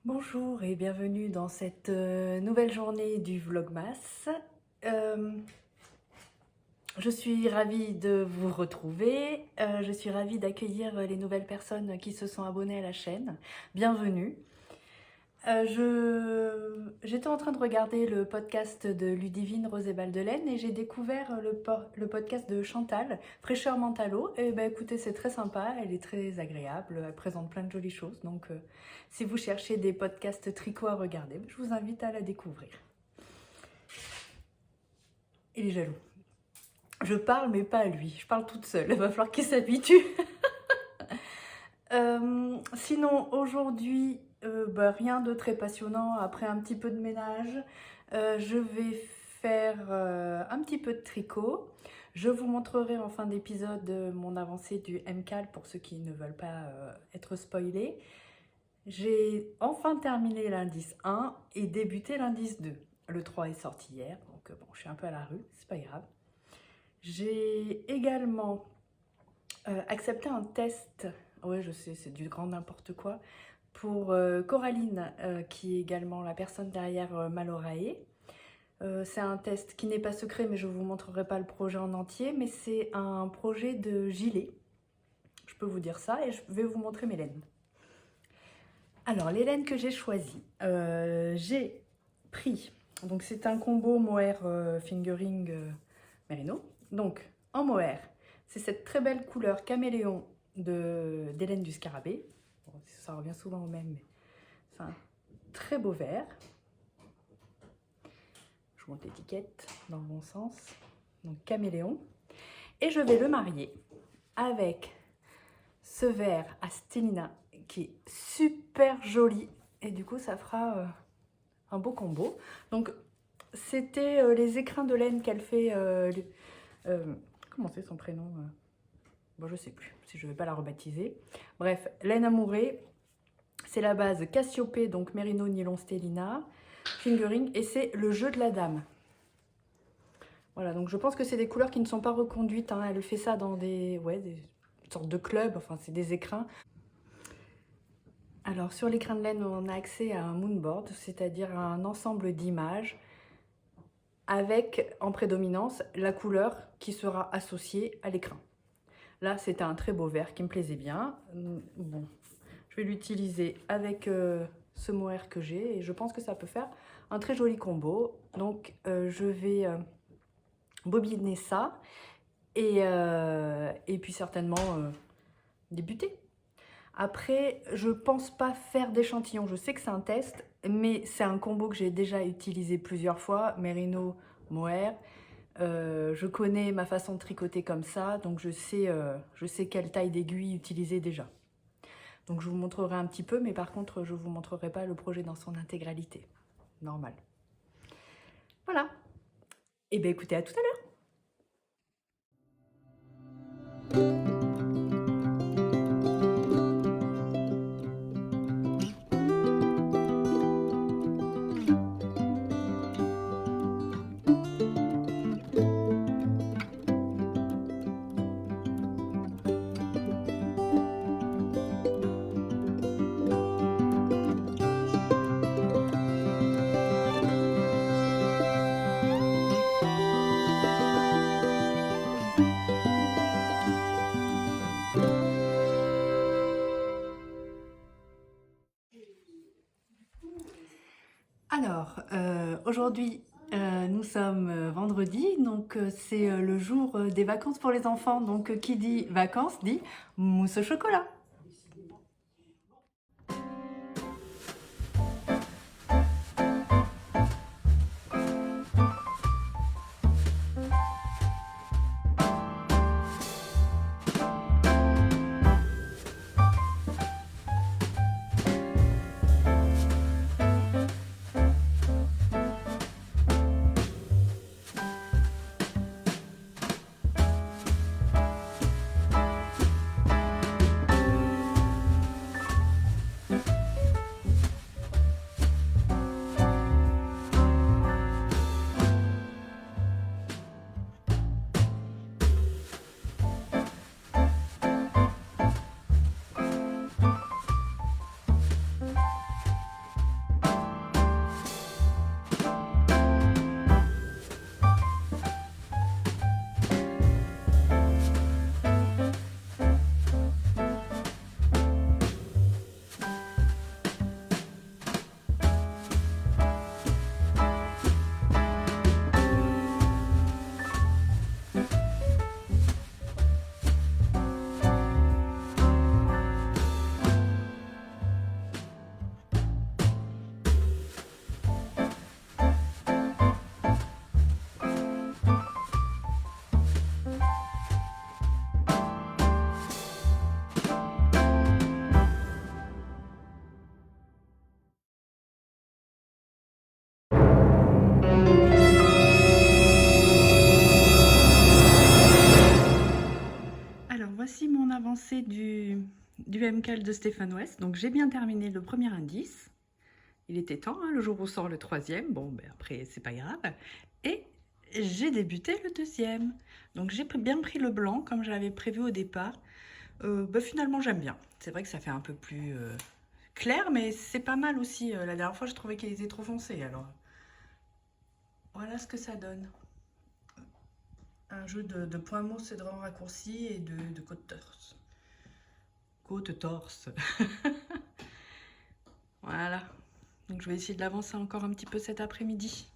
Bonjour et bienvenue dans cette nouvelle journée du Vlogmas. Je suis ravie de vous retrouver, je suis ravie d'accueillir les nouvelles personnes qui se sont abonnées à la chaîne. Bienvenue. J'étais en train de regarder le podcast de Ludivine Rosé-Baldelaine et j'ai découvert le podcast de Chantal, Fraîcheur Mentalo. Et ben écoutez, c'est très sympa, elle est très agréable, elle présente plein de jolies choses. Donc si vous cherchez des podcasts tricot à regarder, je vous invite à la découvrir. Il est jaloux. Je parle mais pas à lui, je parle toute seule, il va falloir qu'il s'habitue. Sinon aujourd'hui, rien de très passionnant. Après un petit peu de ménage, je vais faire un petit peu de tricot. Je vous montrerai en fin d'épisode mon avancée du MCAL pour ceux qui ne veulent pas être spoilés. J'ai enfin terminé l'indice 1 et débuté l'indice 2. Le 3 est sorti hier, donc bon, je suis un peu à la rue, c'est pas grave. J'ai également accepté un test, ouais je sais c'est du grand n'importe quoi, pour Coraline qui est également la personne derrière Malorae. C'est un test qui n'est pas secret mais je ne vous montrerai pas le projet en entier, mais c'est un projet de gilet, je peux vous dire ça, et je vais vous montrer mes laines. Alors les laines que j'ai choisies, j'ai pris, donc c'est un combo mohair fingering merino, donc en mohair, c'est cette très belle couleur caméléon d'Hélène du Scarabée. Bon, ça revient souvent au même, mais c'est un très beau vert. Je monte l'étiquette dans le bon sens. Donc caméléon. Et je vais le marier avec ce vert à Stellina qui est super joli. Et du coup, ça fera un beau combo. Donc, c'était les écrins de laine qu'elle fait. Comment c'est son prénom Bon, je sais plus si je vais pas la rebaptiser. Bref, laine amourée, c'est la base Cassiopée, donc Merino Nylon Stellina, fingering, et c'est le jeu de la dame. Voilà, donc je pense que c'est des couleurs qui ne sont pas reconduites, hein. Elle fait ça dans des sortes de clubs, enfin c'est des écrins. Alors sur l'écrin de laine, on a accès à un moonboard, c'est-à-dire un ensemble d'images avec en prédominance la couleur qui sera associée à l'écrin. Là, c'était un très beau vert qui me plaisait bien. Bon, je vais l'utiliser avec ce mohair que j'ai et je pense que ça peut faire un très joli combo. Donc, je vais bobiner ça et puis certainement débuter. Après, je pense pas faire d'échantillon. Je sais que c'est un test, mais c'est un combo que j'ai déjà utilisé plusieurs fois, Merino, mohair. Je connais ma façon de tricoter comme ça, donc je sais quelle taille d'aiguille utiliser déjà. Donc je vous montrerai un petit peu, mais par contre je vous montrerai pas le projet dans son intégralité. Normal. Voilà. Et bien écoutez, à tout à l'heure. Alors, aujourd'hui, nous sommes vendredi, donc c'est le jour des vacances pour les enfants. Donc, qui dit vacances dit mousse au chocolat. lancé du MCAL de Stéphane West. Donc j'ai bien terminé le premier indice. Il était temps, hein, le jour où sort le troisième. Bon, ben après, c'est pas grave. Et j'ai débuté le deuxième. Donc j'ai bien pris le blanc, comme j'avais prévu au départ. Ben, finalement, j'aime bien. C'est vrai que ça fait un peu plus clair, mais c'est pas mal aussi. La dernière fois, je trouvais qu'il était trop foncé. Alors, voilà ce que ça donne. Un jeu de points mousse et de rangs raccourcis et de côte-torse. Côte-torse. Voilà. Donc je vais essayer de l'avancer encore un petit peu cet après-midi.